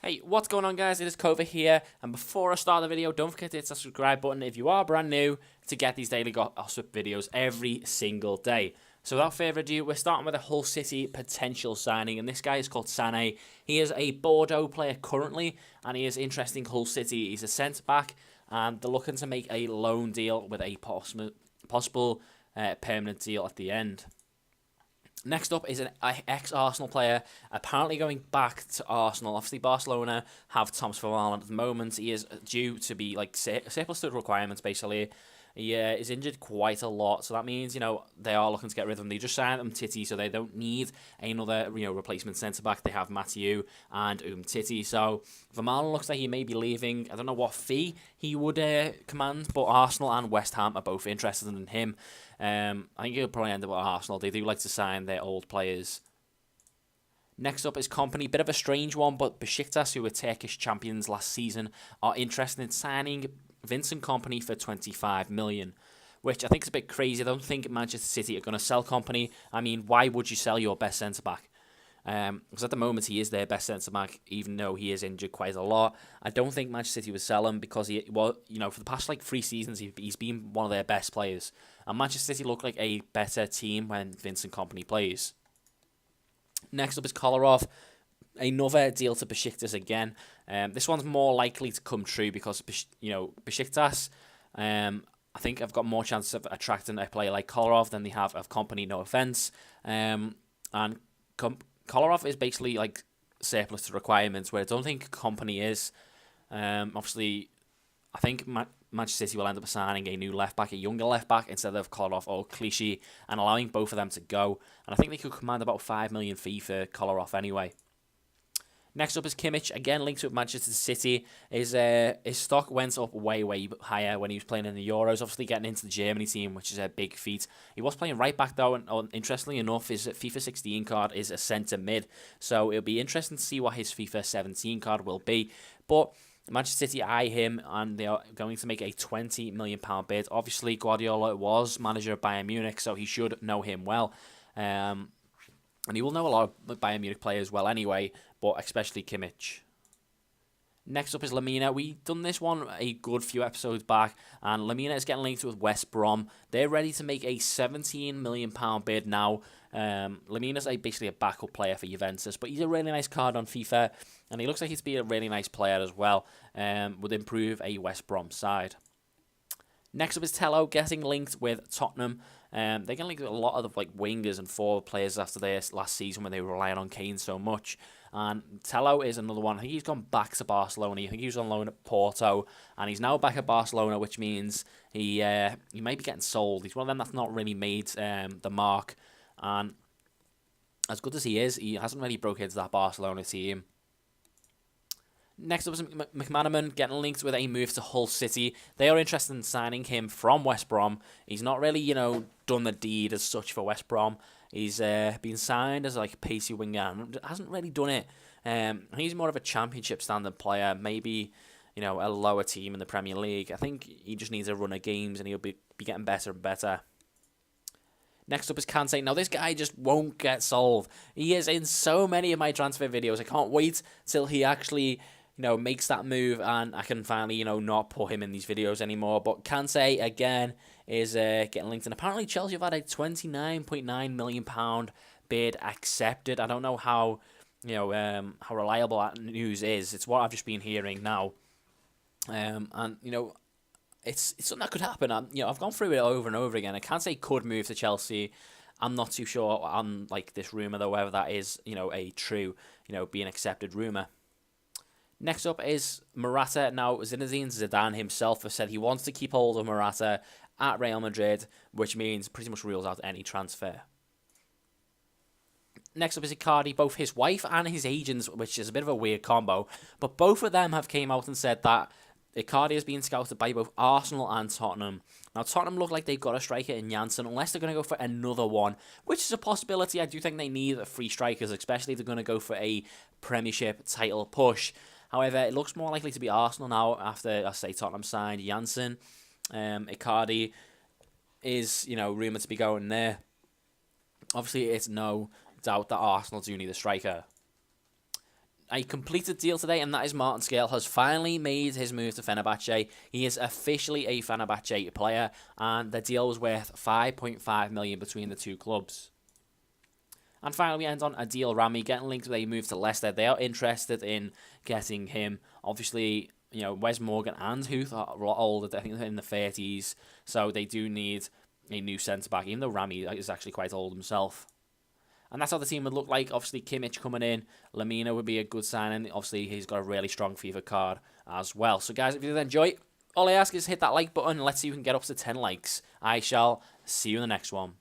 Hey, what's going on, guys? It is Kova here, and before I start the video, don't forget to hit the subscribe button if you are brand new to get these daily gossip videos every single day. So without further ado, we're starting with a Hull City potential signing, and this guy is called Sané. He is a Bordeaux player currently, and he is interested in Hull City. He's a centre-back, and they're looking to make a loan deal with a possible permanent deal at the end. Next up is an ex-Arsenal player, apparently going back to Arsenal. Obviously, Barcelona have Thomas Vermaelen at the moment. He is due to be like surplus to requirements, basically. He is injured quite a lot, so that means, they are looking to get rid of him. They just signed Titi, so they don't need another, replacement centre-back. They have Mathieu and Titi, so Vermaelen looks like he may be leaving. I don't know what fee he would command, but Arsenal and West Ham are both interested in him. I think he'll probably end up at Arsenal. They do like to sign their old players. Next up is Kompany. Bit of a strange one, but Besiktas, who were Turkish champions last season, are interested in signing Vincent Kompany for 25 million, which I think is a bit crazy. I don't think Manchester City are going to sell Kompany. I mean, why would you sell your best centre-back? Because at the moment he is their best centre-back, even though he is injured quite a lot. I don't think Manchester City would sell him because for the past 3 seasons he's been one of their best players. And Manchester City look like a better team when Vincent Kompany plays. Next up is Kolarov. Another deal to Besiktas again. This one's more likely to come true because Besiktas, I think I've got more chance of attracting a player like Kolarov than they have of Kompany. No offense, and Kolarov is basically like surplus to requirements, where I don't think Kompany is. Obviously, I think Manchester City will end up signing a new left-back, a younger left-back, instead of Kolarov or Clichy, and allowing both of them to go. And I think they could command about 5 million fee for Kolarov anyway. Next up is Kimmich, again linked with Manchester City. His stock went up way higher when he was playing in the Euros, obviously getting into the Germany team, which is a big feat. He was playing right back though, and interestingly enough, his FIFA 16 card is a centre mid, so it'll be interesting to see what his FIFA 17 card will be. But Manchester City eye him, and they are going to make a £20 million bid. Obviously, Guardiola was manager of Bayern Munich, so he should know him well. And he will know a lot of Bayern Munich players well anyway, but especially Kimmich. Next up is Lemina. We done this one a good few episodes back, and Lemina is getting linked with West Brom. They're ready to make a £17 million bid now. Lemina's basically a backup player for Juventus, but he's a really nice card on FIFA, and he looks like he's be a really nice player as well. Would improve a West Brom side. Next up is Telo, getting linked with Tottenham. They're getting linked with a lot of wingers and forward players after their last season when they were relying on Kane so much. And Telo is another one. I think he's gone back to Barcelona. I think he was on loan at Porto, and he's now back at Barcelona, which means he may be getting sold. He's one of them that's not really made the mark. And as good as he is, he hasn't really broke into that Barcelona team. Next up is McManaman, getting linked with a move to Hull City. They are interested in signing him from West Brom. He's not really, done the deed as such for West Brom. He's been signed as a pacey winger and hasn't really done it. He's more of a championship standard player, maybe, a lower team in the Premier League. I think he just needs a run of games and he'll be getting better and better. Next up is Kante. Now, this guy just won't get sold. He is in so many of my transfer videos. I can't wait till he actually makes that move and I can finally, not put him in these videos anymore. But Kante, again, is getting linked. And apparently Chelsea have had a £29.9 million bid accepted. I don't know how, how reliable that news is. It's what I've just been hearing now. It's something that could happen. I've gone through it over and over again. I can't say could move to Chelsea. I'm not too sure on this rumor though, whether that is a true being accepted rumor. Next up is Morata. Now, Zinedine Zidane himself has said he wants to keep hold of Morata at Real Madrid, which means pretty much rules out any transfer. Next up is Icardi. Both his wife and his agents, which is a bit of a weird combo, but both of them have came out and said that Icardi is being scouted by both Arsenal and Tottenham. Now, Tottenham look like they've got a striker in Janssen, unless they're going to go for another one, which is a possibility. I do think they need 3 strikers, especially if they're going to go for a Premiership title push. However, it looks more likely to be Arsenal now after, I say, Tottenham signed Janssen. Icardi is, rumoured to be going there. Obviously, it's no doubt that Arsenal do need a striker. a completed deal today, and that is Martin Scale has finally made his move to Fenerbahce. He is officially a Fenerbahce player, and the deal was worth 5.5 million between the two clubs. And finally, we end on Adil Rami getting linked with a move to Leicester. They are interested in getting him. Obviously, Wes Morgan and Huth are a lot older. I think they're in the 30s, so they do need a new centre-back, even though Rami is actually quite old himself. And that's how the team would look like. Obviously, Kimmich coming in. Lemina would be a good signing. Obviously, he's got a really strong FIFA card as well. So, guys, if you did enjoy, all I ask is hit that like button. Let's see if we can get up to 10 likes. I shall see you in the next one.